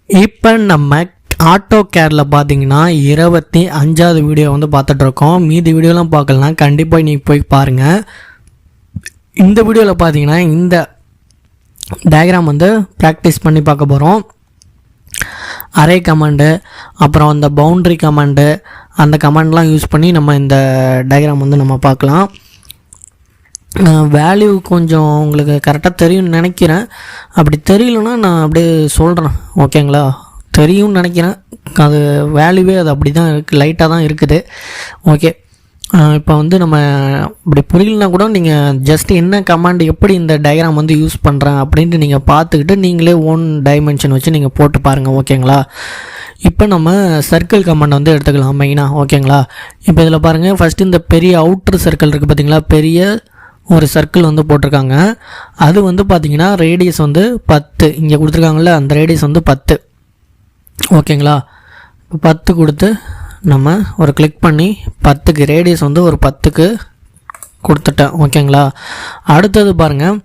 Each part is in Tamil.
இப்போ நம்ம ஆட்டோகேடில் பார்த்தீங்கன்னா 25வது வீடியோ வந்து பார்த்துட்ருக்கோம். மீதி வீடியோலாம் பார்க்கலாம், கண்டிப்பாக நீங்கள் போய் பாருங்கள். இந்த வீடியோவில் பார்த்தீங்கன்னா இந்த டயக்ராம் வந்து ப்ராக்டிஸ் பண்ணி பார்க்க போகிறோம். அரே கமாண்டு, அப்புறம் அந்த பவுண்ட்ரி கமாண்டு, அந்த கமாண்ட்லாம் யூஸ் பண்ணி நம்ம இந்த டயக்ராம் வந்து நம்ம பார்க்கலாம். வேல்யூ கொஞ்சம் உங்களுக்கு கரெக்டாக தெரியும்னு நினைக்கிறேன். அப்படி தெரியலன்னா நான் அப்படியே சொல்கிறேன், ஓகேங்களா? தெரியும்னு நினைக்கிறேன். அது வேல்யூவே அது அப்படி தான் இருக்குது, லைட்டாக தான் இருக்குது. ஓகே, இப்போ வந்து நம்ம இப்படி புரியலனா கூட நீங்கள் ஜஸ்ட் என்ன கமாண்ட் எப்படி இந்த டயக்ராம் வந்து யூஸ் பண்ணுறேன் அப்படின்ட்டு நீங்கள் பார்த்துக்கிட்டு நீங்களே ஓன் டைமென்ஷன் வச்சு நீங்கள் போட்டு பாருங்கள், ஓகேங்களா? இப்போ நம்ம சர்க்கிள் கமாண்ட் வந்து எடுத்துக்கலாம் மெயினாக, ஓகேங்களா? இப்போ இதில் பாருங்கள், ஃபஸ்ட்டு இந்த பெரிய அவுட்ரு சர்க்கிள் இருக்குது பார்த்தீங்களா, பெரிய ஒரு சர்க்கிள் வந்து போட்டிருக்காங்க. அது வந்து பார்த்திங்கன்னா ரேடியஸ் வந்து 10 இங்கே கொடுத்துருக்காங்கல்ல, அந்த ரேடியஸ் வந்து 10, ஓகேங்களா? இப்போ 10 கொடுத்து நம்ம ஒரு கிளிக் பண்ணி 10க்கு ரேடியஸ் வந்து ஒரு 10க்கு கொடுத்துட்டேன், ஓகேங்களா? அடுத்தது பாருங்கள்,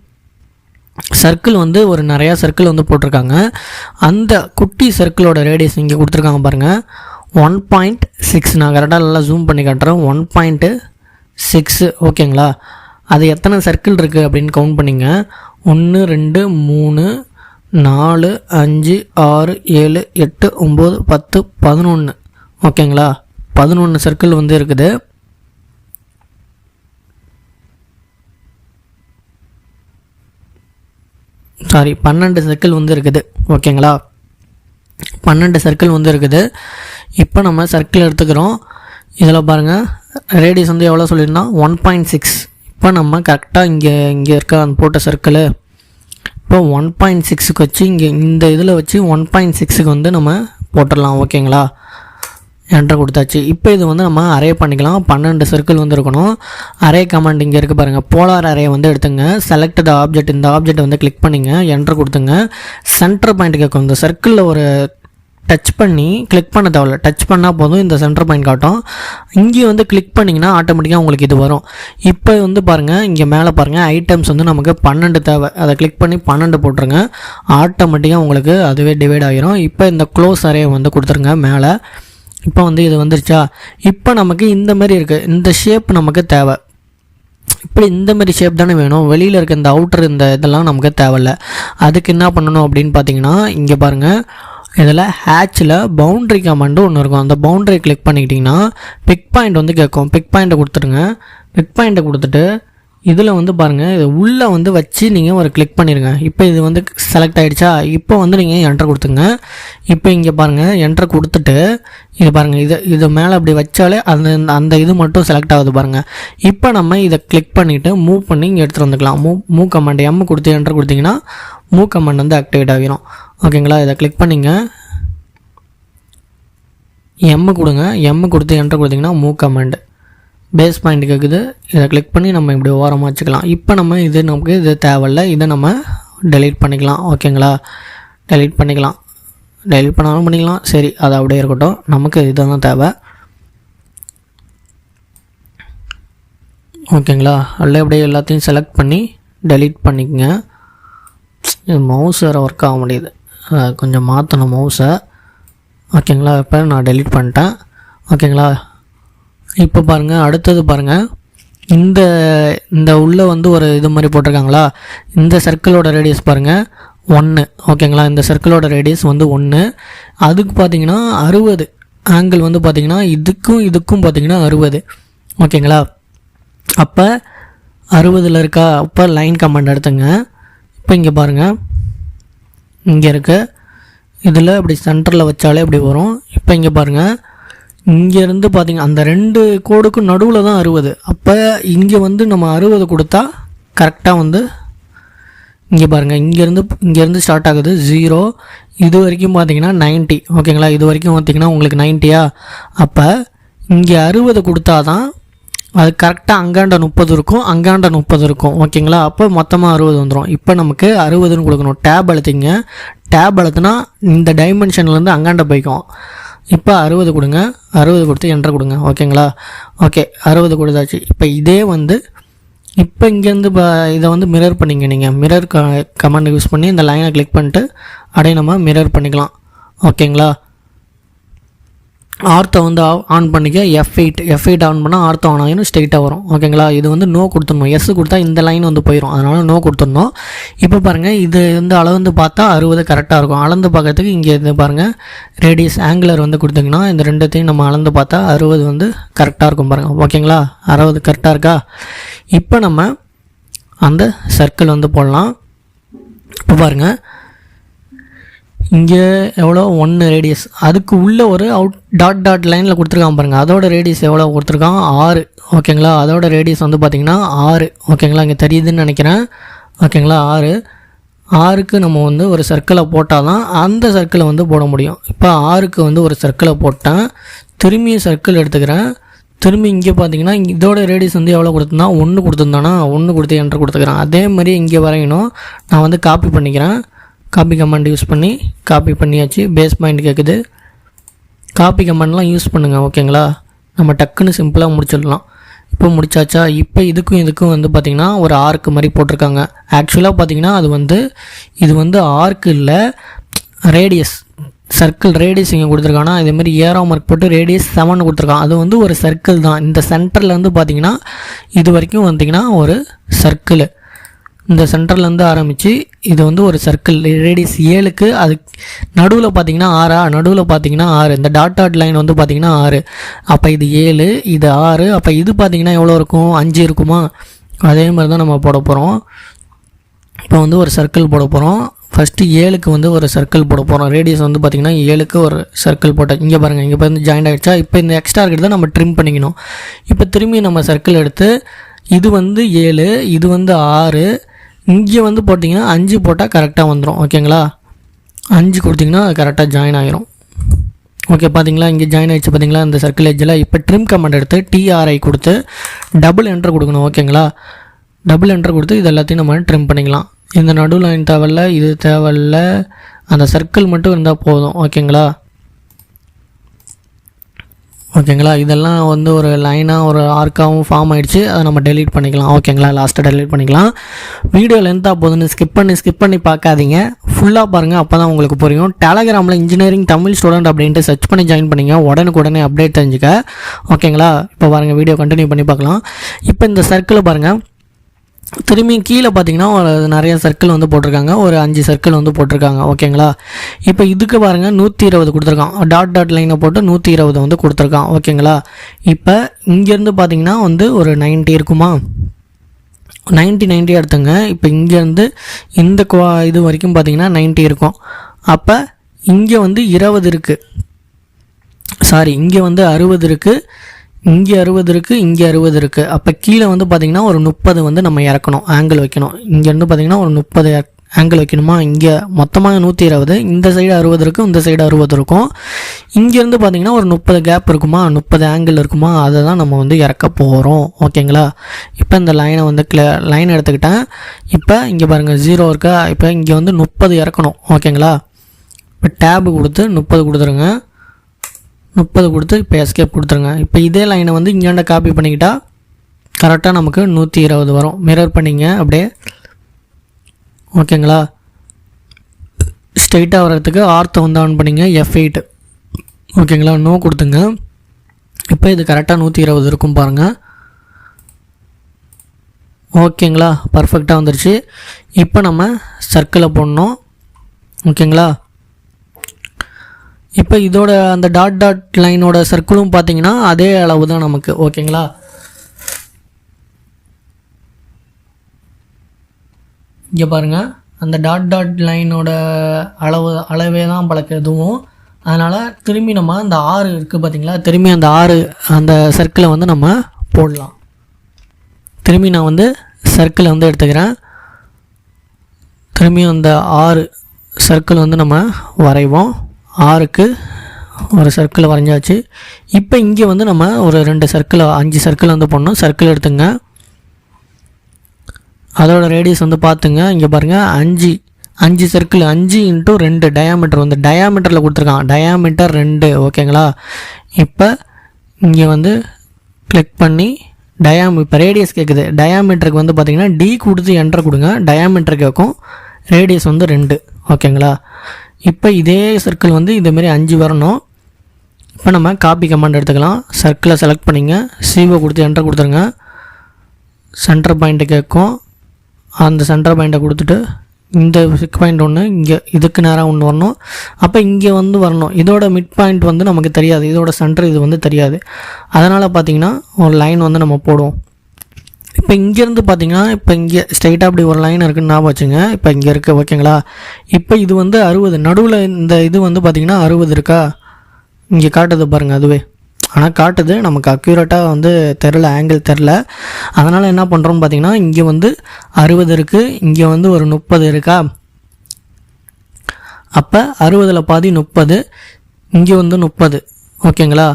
சர்க்கிள் வந்து ஒரு நிறையா சர்க்கிள் வந்து போட்டிருக்காங்க. அந்த குட்டி சர்க்கிளோட ரேடியஸ் இங்கே கொடுத்துருக்காங்க பாருங்கள், 1.6. நான் கரெக்டாக நல்லா ஜூம் பண்ணி காட்டுறேன், 1.6, ஓகேங்களா? அது எத்தனை சர்க்கிள் இருக்குது அப்படின்னு கவுண்ட் பண்ணிங்க. 1 2 3 4 5 6 7 8 9 10 11, ஓகேங்களா? 11 சர்க்கிள் வந்து இருக்குது. சாரி, 12 சர்க்கிள் வந்து இருக்குது, ஓகேங்களா? 12 சர்க்கிள் வந்து இருக்குது. இப்போ நம்ம சர்க்கிள் எடுத்துக்கிறோம். இதில் பாருங்கள், ரேடியஸ் வந்து எவ்வளோ சொல்லியிருந்தோம், 1.6. இப்போ நம்ம கரெக்டாக இங்கே இருக்க அந்த போட்ட சர்க்கிள் இப்போ 1.6க்கு வச்சு இங்கே இந்த இதில் வச்சு 1.6க்கு வந்து நம்ம போட்டுடலாம், ஓகேங்களா? என்டர் கொடுத்தாச்சு. இப்போ இது வந்து நம்ம அரே பண்ணிக்கலாம். 12 சர்க்கிள் வந்து இருக்கணும். அரே கமாண்ட் இங்கே இருக்குது பாருங்கள், போலார் அரே வந்து எடுத்துங்க. செலக்ட் த ஆப்ஜெக்ட், இந்த ஆப்ஜெக்ட் வந்து கிளிக் பண்ணிங்க, என்டர் கொடுத்துங்க. சென்டர் பாயிண்ட் கேட்கும். இந்த சர்க்கிளில் ஒரு டச் பண்ணி கிளிக் பண்ண தேவையில்ல, டச் பண்ணால் போதும் இந்த சென்டர் பாயிண்ட் காட்டும். இங்கே வந்து கிளிக் பண்ணிங்கன்னா ஆட்டோமேட்டிக்காக உங்களுக்கு இது வரும். இப்போ வந்து பாருங்கள், இங்கே மேலே பாருங்கள், ஐட்டம்ஸ் வந்து நமக்கு 12 தேவை. அதை கிளிக் பண்ணி 12 போட்டுருங்க, ஆட்டோமேட்டிக்காக உங்களுக்கு அதுவே டிவைட் ஆகிரும். இப்போ இந்த க்ளோஸ் அரே வந்து கொடுத்துருங்க மேலே. இப்போ வந்து இது வந்துருச்சா? இப்போ நமக்கு இந்த மாதிரி இருக்குது, இந்த ஷேப் நமக்கு தேவை. இப்படி இந்த மாதிரி ஷேப் தானே வேணும். வெளியில் இருக்க இந்த அவுட்டர் இந்த இதெல்லாம் நமக்கு தேவையில்லை. அதுக்கு என்ன பண்ணணும் அப்படின்னு பார்த்தீங்கன்னா, இங்கே பாருங்கள், இதில் ஹேட்சில் பவுண்ட்ரி கமாண்டு ஒன்று இருக்கும். அந்த பவுண்ட்ரி கிளிக் பண்ணிக்கிட்டிங்கன்னா பிக் பாயிண்ட் வந்து கேட்கும். பிக் பாயிண்ட்டை கொடுத்துருங்க. பிக் பாயிண்ட்டை கொடுத்துட்டு இதில் வந்து பாருங்கள், இது உள்ளே வந்து வச்சு நீங்கள் ஒரு கிளிக் பண்ணிடுங்க. இப்போ இது வந்து செலக்ட் ஆகிடுச்சா? இப்போ வந்து நீங்கள் என்டர் கொடுத்துங்க. இப்போ இங்கே பாருங்கள், என்டர் கொடுத்துட்டு இது பாருங்கள், இது மேலே அப்படி வச்சாலே அந்த இது மட்டும் செலக்ட் ஆகுது பாருங்கள். இப்போ நம்ம இதை கிளிக் பண்ணிவிட்டு மூவ் பண்ணி இங்கே எடுத்துகிட்டு வந்துக்கலாம். மூவ் கமாண்ட் எம் கொடுத்து என்டர் கொடுத்தீங்கன்னா மூவ் கமாண்ட் வந்து ஆக்டிவேட் ஆகிரும், ஓகேங்களா? இதை கிளிக் பண்ணிங்க, எம் கொடுங்க. எம் கொடுத்து என்டர் கொடுத்தீங்கன்னா மூவ் கமாண்டு பேஸ் பாயிண்ட் கேட்குது. இதை கிளிக் பண்ணி நம்ம இப்படி ஓரமாக வச்சுக்கலாம். இப்போ நம்ம நமக்கு இது தேவையில்லை, இதை நம்ம டெலீட் பண்ணிக்கலாம், ஓகேங்களா? டெலீட் பண்ணிக்கலாம், டெலீட் பண்ணாலும் பண்ணிக்கலாம். சரி, அது அப்படியே இருக்கட்டும், நமக்கு இதுதான் தேவை, ஓகேங்களா? அதில் அப்படியே எல்லாத்தையும் செலக்ட் பண்ணி டெலீட் பண்ணிக்கங்க. மவுஸ் வேறு ஒர்க் ஆக முடியுது, கொஞ்சம் மாற்றணும் மவுஸை, ஓகேங்களா? இப்போ நான் டெலீட் பண்ணிட்டேன், ஓகேங்களா? இப்போ பாருங்கள், அடுத்தது பாருங்கள், இந்த உள்ளே வந்து ஒரு இது மாதிரி போட்டிருக்காங்களா, இந்த சர்க்கிளோட ரேடியஸ் பாருங்கள் 1, ஓகேங்களா? இந்த சர்க்கிளோட ரேடியஸ் வந்து 1. அதுக்கு பார்த்தீங்கன்னா 60 ஆங்கிள் வந்து பார்த்திங்கன்னா இதுக்கும் பார்த்திங்கன்னா 60, ஓகேங்களா? அப்போ 60ல் இருக்கா? அப்போ லைன் கமாண்ட் எடுத்துங்க. இப்போ இங்கே பாருங்கள், இங்கே இருக்குது, இதில் இப்படி சென்டரில் வச்சாலே இப்படி வரும். இப்போ இங்கே பாருங்கள், இங்கேருந்து பார்த்திங்க அந்த 2 கோடுக்கும் நடுவில் தான் 60. அப்போ இங்கே வந்து நம்ம 60 கொடுத்தா கரெக்டாக வந்து இங்கே பாருங்கள், இங்கேருந்து ஸ்டார்ட் ஆகுது 0, இது வரைக்கும் பார்த்திங்கன்னா 90, ஓகேங்களா? இது வரைக்கும் பார்த்திங்கன்னா உங்களுக்கு 90யா? அப்போ இங்கே 60 கொடுத்தா தான் அது கரெக்டாக அங்காண்ட 30 இருக்கும், அங்காண்ட 30 இருக்கும், ஓகேங்களா? அப்போ மொத்தமாக 60 வந்துடும். இப்போ நமக்கு 60ன்னு கொடுக்கணும். டேப் அழுத்திங்க. டேப் அழுத்தினா இந்த டைமென்ஷன்லேருந்து அங்காண்ட போய்க்கும். இப்போ 60 கொடுங்க. 60 கொடுத்து என்டர் கொடுங்க, ஓகேங்களா? ஓகே, 60 கொடுத்தாச்சு. இப்போ இதே வந்து இப்போ இங்கேருந்து இதை வந்து மிரர் பண்ணிங்க. நீங்கள் மிரர் கமாண்ட் யூஸ் பண்ணி இந்த லைனை கிளிக் பண்ணிட்டு அப்படியே நம்ம மிரர் பண்ணிக்கலாம், ஓகேங்களா. ஆர்த்தோ வந்து ஆன் பண்ணிக்க, F8 ஆன் பண்ணால் ஆர்த்தோ ஆன் ஆகிடும், ஸ்ட்ரெயிட்டாக வரும். ஓகேங்களா. இது வந்து நோ கொடுத்துடணும். எஸ் கொடுத்தா இந்த லைன் வந்து போயிடும், அதனால் நோ கொடுத்துடணும். இப்போ பாருங்கள், இது வந்து அளந்து பார்த்தா 60 கரெக்டாக இருக்கும். அளந்து பார்க்கறதுக்கு இங்கே இருந்து பாருங்கள், ரேடியஸ் ஆங்குலர் வந்து கொடுத்திங்கன்னா இந்த ரெண்டுத்தையும் நம்ம அளந்து பார்த்தா 60 வந்து கரெக்டாக இருக்கும் பாருங்கள். ஓகேங்களா. 60 கரெக்டாக இருக்கா. இப்போ நம்ம அந்த சர்க்கிள் வந்து போடலாம். இப்போ பாருங்கள், இங்கே எவ்வளோ 1 ரேடியஸ், அதுக்கு உள்ள ஒரு டாட் லைனில் கொடுத்துருக்கான் பாருங்கள், அதோட ரேடியஸ் எவ்வளோ கொடுத்துருக்கான் 6. ஓகேங்களா. அதோட ரேடியஸ் வந்து பார்த்திங்கன்னா 6. ஓகேங்களா. இங்கே தெரியுதுன்னு நினைக்கிறேன். ஓகேங்களா. 6க்கு நம்ம வந்து ஒரு சர்க்கிளை போட்டால் தான் அந்த சர்க்கிளை வந்து போட முடியும். இப்போ 6க்கு வந்து ஒரு சர்க்கிளை போட்டேன், திரும்பி சர்க்கிள் எடுத்துக்கிறேன். திரும்பி இங்கே பார்த்தீங்கன்னா இதோட ரேடியஸ் வந்து எவ்வளோ கொடுத்துருந்தா 1 கொடுத்துருந்தானா 1 கொடுத்து என்ட்ரு கொடுத்துக்கிறேன். அதே மாதிரி இங்கே வரையணும். நான் வந்து காப்பி பண்ணிக்கிறேன். காப்பி கமாண்ட் யூஸ் பண்ணி காப்பி பண்ணியாச்சு. பேஸ் பாயிண்ட் கேட்குது, காப்பி கமாண்ட்லாம் யூஸ் பண்ணுங்கள். ஓகேங்களா. நம்ம டக்குன்னு சிம்பிளாக முடிச்சிடலாம். இப்போ முடிச்சாச்சா. இப்போ இதுக்கும் வந்து பார்த்திங்கன்னா ஒரு ஆர்க்கு மாதிரி போட்டிருக்காங்க. ஆக்சுவலாக பார்த்திங்கன்னா இது வந்து ஆர்க்கு இல்லை, ரேடியஸ், சர்க்கிள் ரேடியஸ் இங்கே கொடுத்துருக்காங்கன்னா இதேமாதிரி ஏரோ மார்க் போட்டு ரேடியஸ் 7 கொடுத்துருக்கான். அது வந்து ஒரு சர்க்கிள் தான். இந்த சென்டரில் வந்து பார்த்திங்கன்னா இது வரைக்கும் வந்திங்கன்னா ஒரு சர்க்கிள். இந்த சென்டர்லேருந்து ஆரம்பித்து இது வந்து ஒரு சர்க்கிள் ரேடியஸ் 7க்கு. அது நடுவில் பார்த்திங்கன்னா 6, நடுவில் பார்த்திங்கன்னா 6, இந்த டாட் லைன் வந்து பார்த்திங்கன்னா 6. அப்போ இது 7, இது 6. அப்போ இது பார்த்திங்கன்னா எவ்வளோ இருக்கும், 5 இருக்குமா. அதே மாதிரி தான் நம்ம போட போகிறோம். இப்போ வந்து ஒரு சர்க்கிள் போட போகிறோம். ஃபஸ்ட்டு 7க்கு வந்து ஒரு சர்க்கிள் போட போகிறோம். ரேடியஸ் வந்து பார்த்திங்கன்னா 7க்கு ஒரு சர்க்கிள் போட்டால் இங்கே பாருங்கள், இங்கே வந்து ஜாயிண்ட் ஆகிடுச்சா. இப்போ இந்த எக்ஸ்ட்ரா இருக்கிறத தான் நம்ம ட்ரிம் பண்ணிக்கணும். இப்போ திரும்பி நம்ம சர்க்கிள் எடுத்து இது வந்து 7, இது வந்து 6, இங்கே வந்து போட்டிங்கன்னா 5 போட்டால் கரெக்டாக வந்துடும். ஓகேங்களா. 5 கொடுத்திங்கன்னா கரெக்டாக ஜாயின் ஆகிரும். ஓகே, பார்த்தீங்களா இங்கே ஜாயின் ஆகிடுச்சு பார்த்தீங்களா இந்த சர்க்கிள் எட்ஜில். இப்போ ட்ரிம் கமெண்ட் எடுத்து TRI கொடுத்து டபுள் என்ட்ரு கொடுக்கணும். ஓகேங்களா. டபுள் என்ட்ரு கொடுத்து இது எல்லாத்தையும் நம்ம ட்ரிம் பண்ணிக்கலாம். இந்த நடு லைன் தேவையில்ல, இது தேவையில்ல, அந்த சர்க்கிள் மட்டும் இருந்தால் போதும். ஓகேங்களா. ஓகேங்களா. இதெல்லாம் வந்து ஒரு லைனாக ஒரு ஆர்க்காகவும் ஃபார்ம் ஆகிடுச்சு. அதை நம்ம டெலீட் பண்ணிக்கலாம். ஓகேங்களா. லாஸ்ட்டாக டெலீட் பண்ணிக்கலாம். வீடியோ லென்த்தாக போகுதுன்னு ஸ்கிப் பண்ணி பார்க்காதீங்க, ஃபுல்லாக பாருங்கள், அப்போ தான் உங்களுக்கு புரியும். டெலகிராமில் இன்ஜினியரிங் தமிழ் ஸ்டூடெண்ட் அப்படின்ட்டு சர்ச் பண்ணி ஜாயின் பண்ணிங்க, உடனே அப்டேட் தெரிஞ்சுக்க. ஓகேங்களா. இப்போ பாருங்கள், வீடியோ கண்டினியூ பண்ணி பார்க்கலாம். இப்போ இந்த சர்க்கிளை பாருங்கள், திரும்பி கீழே பார்த்தீங்கன்னா ஒரு நிறைய சர்க்கிள் வந்து போட்டிருக்காங்க, ஒரு 5 சர்க்கிள் வந்து போட்டிருக்காங்க. ஓகேங்களா. இப்போ இதுக்கு பாருங்கள் 120 கொடுத்துருக்கான், டாட் லைனை போட்டு 120 வந்து கொடுத்துருக்கான். ஓகேங்களா. இப்போ இங்கேருந்து பார்த்தீங்கன்னா வந்து ஒரு 90 இருக்குமா, 90 எடுத்துங்க. இப்போ இங்கேருந்து இந்த இது வரைக்கும் பார்த்தீங்கன்னா 90 இருக்கும். அப்போ இங்கே வந்து 20 இருக்குது, சாரி இங்கே வந்து 60 இருக்குது, இங்கே 60 இருக்குது, இங்கே 60 இருக்குது. அப்போ கீழே வந்து பார்த்திங்கன்னா ஒரு 30 வந்து நம்ம இறக்கணும், ஆங்கிள் வைக்கணும். இங்கேருந்து பார்த்திங்கன்னா ஒரு 30 ஆங்கிள் வைக்கணுமா. இங்கே மொத்தமாக 120, இந்த சைடு 60 இருக்கும், இந்த சைடு 60 இருக்கும். இங்கேருந்து பார்த்திங்கன்னா ஒரு 30 கேப் இருக்குமா, 30 ஆங்கிள் இருக்குமா, அதை தான் நம்ம வந்து இறக்க போகிறோம். ஓகேங்களா. இப்போ இந்த லைனை வந்து லைன் எடுத்துக்கிட்டேன். இப்போ இங்கே பாருங்கள் 0 இருக்கா. இப்போ இங்கே வந்து 30 இறக்கணும். ஓகேங்களா. இப்போ டேபு கொடுத்து 30 கொடுத்துருங்க, 30 கொடுத்து இப்போ எஸ்கேப் கொடுத்துருங்க. இப்போ இதே லைனை வந்து இங்கேண்ட காப்பி பண்ணிக்கிட்டால் கரெக்டாக நமக்கு 120 வரும். மிரர் பண்ணிங்க அப்படியே. ஓகேங்களா. ஸ்ட்ரைட்டாக வர்றதுக்கு ஆர்த்தை வந்து ஆன் பண்ணிங்க, F8. ஓகேங்களா. நோ கொடுத்துங்க. இப்போ இது கரெக்டாக 120 இருக்கும் பாருங்கள். ஓகேங்களா. பர்ஃபெக்டாக வந்துருச்சு. இப்போ நம்ம சர்க்கிளை போடணும். ஓகேங்களா. இப்போ இதோட அந்த டாட் லைனோட சர்க்கிளும் பார்த்தீங்கன்னா அதே அளவு தான் நமக்கு. ஓகேங்களா. இங்கே பாருங்கள், அந்த டாட் லைனோட அளவே தான் பழக்க எதுவும். அதனால் திரும்பி நம்ம அந்த 6 இருக்குது பார்த்தீங்களா, திரும்பி அந்த 6 அந்த சர்க்கிளை வந்து நம்ம போடலாம். திரும்பி நான் வந்து சர்க்கிளை வந்து எடுத்துக்கிறேன். திரும்பி அந்த 6 சர்க்கிள் வந்து நம்ம வரைவோம். 6க்கு ஒரு சர்க்கிள் வரைஞ்சாச்சு. இப்போ இங்கே வந்து நம்ம ஒரு 2 சர்க்கிள் 5 சர்க்கிள் வந்து போடணும். சர்க்கிள் எடுத்துங்க, அதோட ரேடியஸ் வந்து பார்த்துங்க. இங்கே பாருங்கள் 5 சர்க்கிள், 5 × 2 டயாமீட்டர் வந்து டயாமீட்டரில் கொடுத்துருக்கான், டயாமீட்டர் 2. ஓகேங்களா. இப்போ இங்கே வந்து கிளிக் பண்ணி இப்போ ரேடியஸ் கேட்குது. டயாமீட்டருக்கு வந்து பார்த்திங்கன்னா D கொடுத்து என்ட்ரு கொடுங்க, டயாமீட்டர் கேட்கும், ரேடியஸ் வந்து 2. ஓகேங்களா. இப்போ இதே சர்க்கிள் வந்து இதேமாரி 5 வரணும். இப்போ நம்ம காப்பி கமாண்ட் எடுத்துக்கலாம். சர்க்கிளை செலக்ட் பண்ணிங்க, சீவை கொடுத்து என்டர் கொடுத்துருங்க. சென்டர் பாயிண்ட்டு கேட்கும், அந்த சென்டர் பாயிண்ட்டை கொடுத்துட்டு இந்த சிக் பாயிண்ட் ஒன்று இங்கே இதுக்கு நேராக ஒன்று வரணும். அப்போ இங்கே வந்து வரணும். இதோட மிட் பாயிண்ட் வந்து நமக்கு தெரியாது, இதோட சென்டர் இது வந்து தெரியாது. அதனால் பார்த்திங்கன்னா ஒரு லைன் வந்து நம்ம போடுவோம். இப்போ இங்கேருந்து பார்த்திங்கன்னா இப்போ இங்கே ஸ்ட்ரைட்டாக அப்படி ஒரு லைன் இருக்குதுன்னு ஞாபகம் வச்சுங்க. இப்போ இங்கே இருக்குது, ஓகேங்களா. இப்போ இது வந்து 60, நடுவில் இந்த இது வந்து பார்த்திங்கன்னா 60 இருக்கா, இங்கே காட்டுது பாருங்கள் அதுவே. ஆனால் காட்டுது, நமக்கு அக்யூரேட்டாக வந்து தெரில, ஆங்கிள் தெரில. அதனால் என்ன பண்ணுறோம்னு பார்த்திங்கன்னா இங்கே வந்து 60 இருக்குது, இங்கே வந்து ஒரு 30 இருக்கா. அப்போ 60ல் பாதி 30, இங்கே வந்து 30, ஓகேங்களா.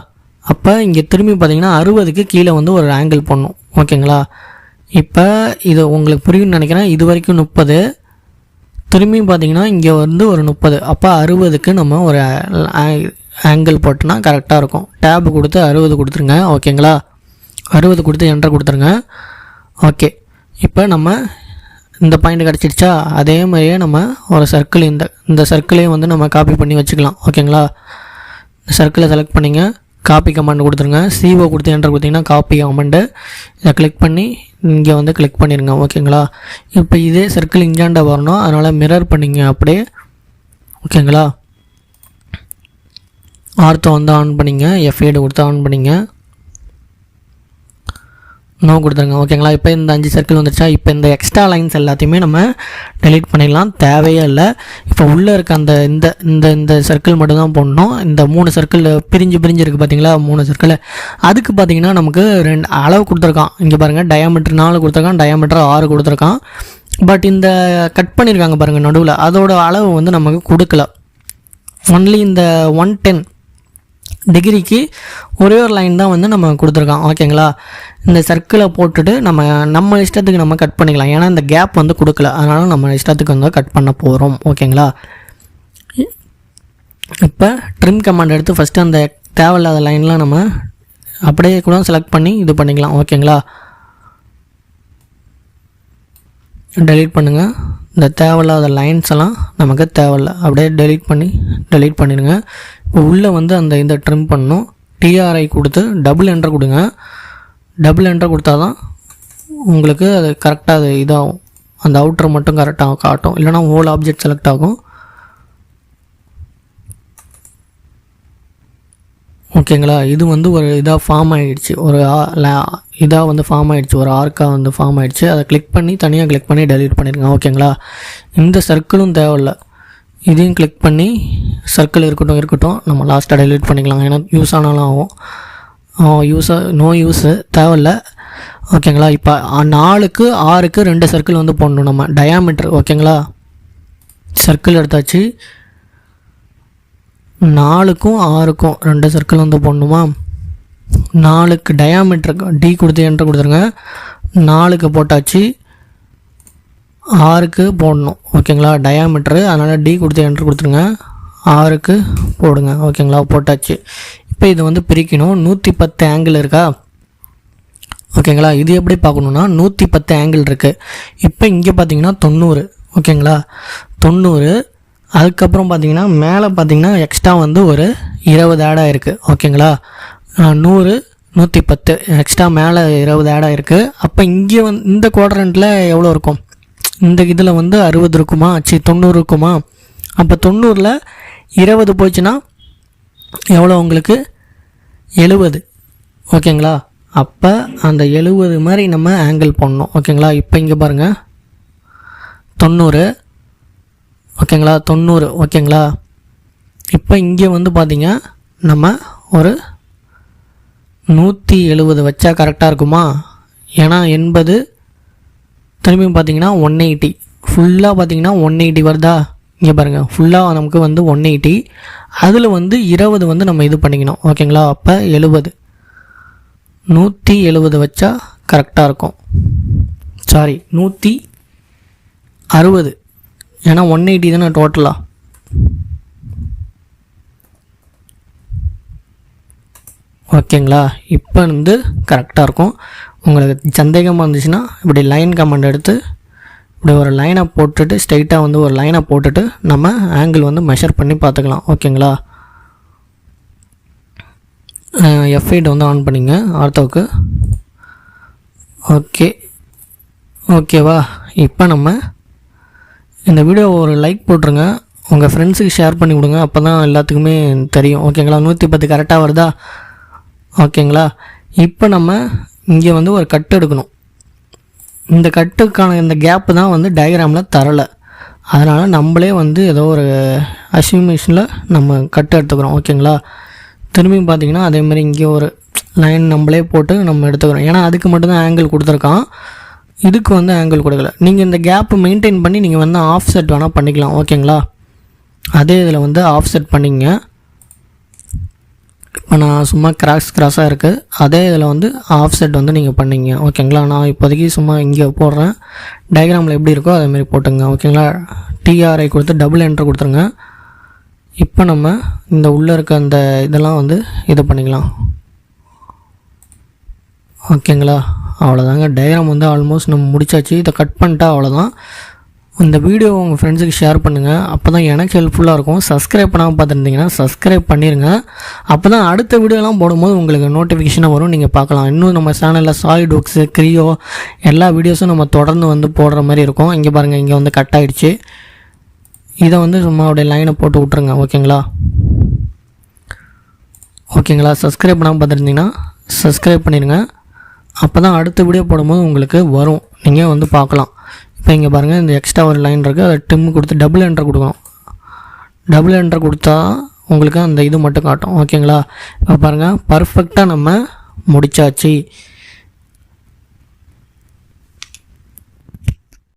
அப்போ இங்கே திரும்பி பார்த்திங்கன்னா 60க்கு கீழே வந்து ஒரு ஆங்கிள் போடணும், ஓகேங்களா. இப்போ இது உங்களுக்கு புரியும்னு நினைக்கிறேன். இது வரைக்கும் 30, திரும்பியும் பார்த்திங்கன்னா இங்கே வந்து ஒரு 30. அப்போ 60க்கு நம்ம ஒரு ஆங்கிள் போட்டோன்னா கரெக்டாக இருக்கும். டேப் கொடுத்து 60 கொடுத்துருங்க, ஓகேங்களா. 60 கொடுத்து என்டர் கொடுத்துருங்க. ஓகே, இப்போ நம்ம இந்த பாயிண்ட் கிடச்சிடுச்சா. அதே மாதிரியே நம்ம ஒரு சர்க்கிள் இந்த சர்க்கிளையும் வந்து நம்ம காப்பி பண்ணி வச்சுக்கலாம், ஓகேங்களா. இந்த சர்க்கிளை செலக்ட் பண்ணிங்க, காப்பி கமாண்ட் கொடுத்துருங்க. சிஓ கொடுத்து என்டர் கொடுத்திங்கன்னா காப்பி கமாண்டு. இதை கிளிக் பண்ணி இங்கே வந்து கிளிக் பண்ணிடுங்க, ஓகேங்களா. இப்போ இதே சர்க்கிள் இங்கேண்ட வரணும், அதனால் மிரர் பண்ணிங்க அப்படியே, ஓகேங்களா. ஆர்த்தோ வந்து ஆன் பண்ணிங்க, F8 கொடுத்து ஆன் பண்ணிங்க, நோ கொடுத்துருங்க, ஓகேங்களா. இப்போ இந்த 5 சர்க்கிள் வந்துருச்சா. இப்போ இந்த எக்ஸ்ட்ரா லைன்ஸ் எல்லாத்தையுமே நம்ம டெலீட் பண்ணிடலாம், தேவையே இல்லை. இப்போ உள்ளே இருக்க அந்த இந்த இந்த இந்த சர்க்கிள் மட்டும்தான் போடணும். இந்த 3 சர்க்கிள் பிரிஞ்சு இருக்குது பார்த்தீங்களா, 3 சர்க்கிள். அதுக்கு பார்த்தீங்கன்னா நமக்கு 2 அளவு கொடுத்துருக்கான். இங்கே பாருங்கள், டயாமீட்டர் 4 கொடுத்துருக்கான், டயாமீட்டர் 6 கொடுத்துருக்கான். பட் இந்த கட் பண்ணியிருக்காங்க பாருங்கள் நடுவில், அதோட அளவு வந்து நமக்கு கொடுக்கல. ஒன்லி இந்த 110 டிகிரிக்கு ஒரே ஒரு லைன் தான் வந்து நம்ம கொடுத்துருக்கான், ஓகேங்களா. இந்த சர்க்கிளை போட்டுட்டு நம்ம இஷ்டத்துக்கு நம்ம கட் பண்ணிக்கலாம். ஏன்னா இந்த கேப் வந்து கொடுக்கல, அதனால் நம்ம இஷ்டத்துக்கு வந்து கட் பண்ண போகிறோம், ஓகேங்களா. இப்போ ட்ரிம் கமாண்ட் எடுத்து ஃபஸ்ட்டு அந்த தேவையில்லாத லைன்லாம் நம்ம அப்படியே கூட செலக்ட் பண்ணி இது பண்ணிக்கலாம், ஓகேங்களா. டெலீட் பண்ணுங்கள். இந்த தேவையில்லாத லைன்ஸ் எல்லாம் நமக்கு தேவையில்லை, அப்படியே டெலீட் பண்ணிடுங்க. இப்போ உள்ளே வந்து அந்த இந்த ட்ரிம் பண்ணணும். டிஆர்ஐ கொடுத்து டபுள் என்டர் கொடுங்க. டபுள் என்டர் கொடுத்தா தான் உங்களுக்கு அது கரெக்டாக அது இதாகும், அந்த அவுட்ரு மட்டும் கரெக்டாக காட்டும், இல்லைனா ஹோல் ஆப்ஜெக்ட் செலக்ட் ஆகும், ஓகேங்களா. இது வந்து ஒரு இதாக ஃபார்ம் ஆகிடுச்சு, ஒரு இதாக வந்து ஃபார்ம் ஆகிடுச்சு, ஒரு ஆர்க்காக வந்து ஃபார்ம் ஆகிடுச்சு. அதை தனியாக கிளிக் பண்ணி டெலீட் பண்ணிடுங்க, ஓகேங்களா. இந்த சர்க்கிளும் தேவையில்லை, இதையும் கிளிக் பண்ணி சர்க்கிள் இருக்கட்டும், நம்ம லாஸ்ட்டாக டெலீட் பண்ணிக்கலாம். ஏன்னா யூஸ் ஆனாலும் ஆகும், நோ யூஸு தேவையில்லை, ஓகேங்களா. இப்போ 4க்கு 6க்கு 2 சர்க்கிள் வந்து போடணும் நம்ம, டயாமீட்டர், ஓகேங்களா. சர்க்கிள் எடுத்தாச்சு, 4க்கும் 6க்கும் 2 சர்க்கிள் வந்து போடணுமா. 4க்கு டயாமீட்டருக்கு டி கொடுத்து என்டர் கொடுத்துருங்க. 4க்கு போட்டாச்சு, 6க்கு போடணும், ஓகேங்களா. டயாமீட்டரு, அதனால் டி கொடுத்து என்டர் கொடுத்துருங்க. 6க்கு போடுங்க, ஓகேங்களா. போட்டாச்சு. இப்போ இது வந்து பிரிக்கணும். 110 ஆங்கிள் இருக்கா, ஓகேங்களா. இது எப்படி பார்க்கணுன்னா 110 ஆங்கிள் இருக்குது. இப்போ இங்கே பார்த்தீங்கன்னா 90, ஓகேங்களா. 90. அதுக்கப்புறம் பார்த்தீங்கன்னா மேலே பார்த்தீங்கன்னா எக்ஸ்ட்ரா வந்து ஒரு 20 ஆட் ஆகிருக்கு, ஓகேங்களா. 100, 110 எக்ஸ்ட்ரா மேலே 20 ஆட் ஆகிருக்கு. அப்போ இங்கே வந்து இந்த குவாட்ரண்ட்டில் எவ்வளோ இருக்கும், இந்த இதில் வந்து 60 இருக்குமா, 90 இருக்குமா. அப்போ 90ல் 20 போச்சுன்னா எவ்வளோ உங்களுக்கு, 70, ஓகேங்களா. அப்போ அந்த 70 மாதிரி நம்ம ஆங்கிள் பண்ணணும், ஓகேங்களா. இப்போ இங்கே பாருங்கள் 90, ஓகேங்களா. 90, ஓகேங்களா. இப்போ இங்கே வந்து பார்த்திங்க நம்ம ஒரு 170 வச்சா கரெக்டாக இருக்குமா. ஏன்னா 80 திரும்பியும் பார்த்திங்கன்னா 180, ஃபுல்லாக பார்த்திங்கன்னா 180 வருதா. இங்கே பாருங்கள், ஃபுல்லாக நமக்கு வந்து 180, அதில் வந்து 20 வந்து நம்ம இது பண்ணிக்கணும், ஓகேங்களா. அப்போ 70, 170 வச்சா கரெக்டாக இருக்கும். சாரி, 160, ஏன்னா 180 தானே டோட்டலாக. ஓகேங்களா. இப்போ வந்து கரெக்டாக இருக்கும். உங்களுக்கு சந்தேகமாக இருந்துச்சுன்னா இப்படி லைன் கமாண்ட் எடுத்து இப்படி ஒரு லைனை போட்டுட்டு ஸ்ட்ரைட்டாக வந்து ஒரு லைனை போட்டுட்டு நம்ம ஆங்கிள் வந்து மெஷர் பண்ணி பார்த்துக்கலாம். ஓகேங்களா? F8 வந்து ஆன் பண்ணிங்க ஆர்த்தோவுக்கு. ஓகேவா? இப்போ நம்ம இந்த வீடியோ ஒரு லைக் போட்டுருங்க, உங்கள் ஃப்ரெண்ட்ஸுக்கு ஷேர் பண்ணி விடுங்க, அப்போ தான் எல்லாத்துக்குமே தெரியும். ஓகேங்களா? 110 கரெக்டாக வருதா? ஓகேங்களா? இப்போ நம்ம இங்கே வந்து ஒரு கட்டு எடுக்கணும். இந்த கட்டுக்கான இந்த கேப்பு தான் வந்து டயக்ராமில் தரலை, அதனால் நம்மளே வந்து ஏதோ ஒரு அசியூமேஷனில் நம்ம கட்டு எடுத்துக்கிறோம். ஓகேங்களா? திரும்பியும் பார்த்தீங்கன்னா அதேமாதிரி இங்கே ஒரு லைன் நம்மளே போட்டு நம்ம எடுத்துக்கிறோம். ஏன்னா அதுக்கு மட்டும்தான் ஆங்கிள் கொடுத்துருக்கான், இதுக்கு வந்து ஆங்கிள் கொடுக்கல. நீங்கள் இந்த கேப்பு மெயின்டைன் பண்ணி நீங்கள் வந்து ஆஃப் செட் வேணால் பண்ணிக்கலாம். ஓகேங்களா? அதே இதில் வந்து ஆஃப் செட் பண்ணிங்க. இப்போ நான் சும்மா கிராஸாக இருக்குது, அதே இதில் வந்து ஆஃப் செட் வந்து நீங்கள் பண்ணிங்க. ஓகேங்களா? நான் இப்போதைக்கு சும்மா இங்கே போடுறேன், டயக்ராமில் எப்படி இருக்கோ அதேமாரி போட்டுங்க. ஓகேங்களா? TRI கொடுத்து டபுள் என்ட்ரு கொடுத்துருங்க. இப்போ நம்ம இந்த உள்ளே இருக்க அந்த இதெல்லாம் வந்து இது பண்ணிக்கலாம். ஓகேங்களா? அவ்வளோதாங்க, டயக்ராம் வந்து ஆல்மோஸ்ட் நம்ம முடிச்சாச்சு. இதை கட் பண்ணிட்டா அவ்வளோதான். இந்த வீடியோ உங்கள் ஃப்ரெண்ட்ஸுக்கு ஷேர் பண்ணுங்கள், அப்போ தான் எனக்கு ஹெல்ப்ஃபுல்லாக இருக்கும். சப்ஸ்கிரைப் பண்ணாமல் பார்த்துருந்தீங்கன்னா சப்ஸ்கிரைப் பண்ணிடுங்க, அப்போ தான் அடுத்த வீடியோலாம் போடும்போது உங்களுக்கு நோட்டிஃபிகேஷனாக வரும், நீங்கள் பார்க்கலாம். இன்னும் நம்ம சேனலில் சாலிட் ஒர்க்ஸு, கிரியோ எல்லா வீடியோஸும் நம்ம தொடர்ந்து வந்து போடுற மாதிரி இருக்கும். இங்கே பாருங்கள், இங்கே வந்து கட் ஆகிடுச்சு. இதை வந்து சும்மா அப்படியே லைனை போட்டு விட்ருங்க. ஓகேங்களா? சப்ஸ்கிரைப் பண்ணாமல் பார்த்துருந்தீங்கன்னா சப்ஸ்கிரைப் பண்ணிடுங்க, அப்போ தான் அடுத்த வீடியோ போடும்போது உங்களுக்கு வரும், நீங்கள் வந்து பார்க்கலாம். இப்போ இங்கே பாருங்கள், இந்த எக்ஸ்ட்ரா ஒரு லைன் இருக்குது, அதை டிம் கொடுத்து டபுள் என்ட்ரு கொடுக்கணும். டபுள் என்ட்ரு கொடுத்தா உங்களுக்கு அந்த இது மட்டும் காட்டும். ஓகேங்களா? இப்போ பாருங்கள், பர்ஃபெக்டாக நம்ம முடிச்சாச்சு.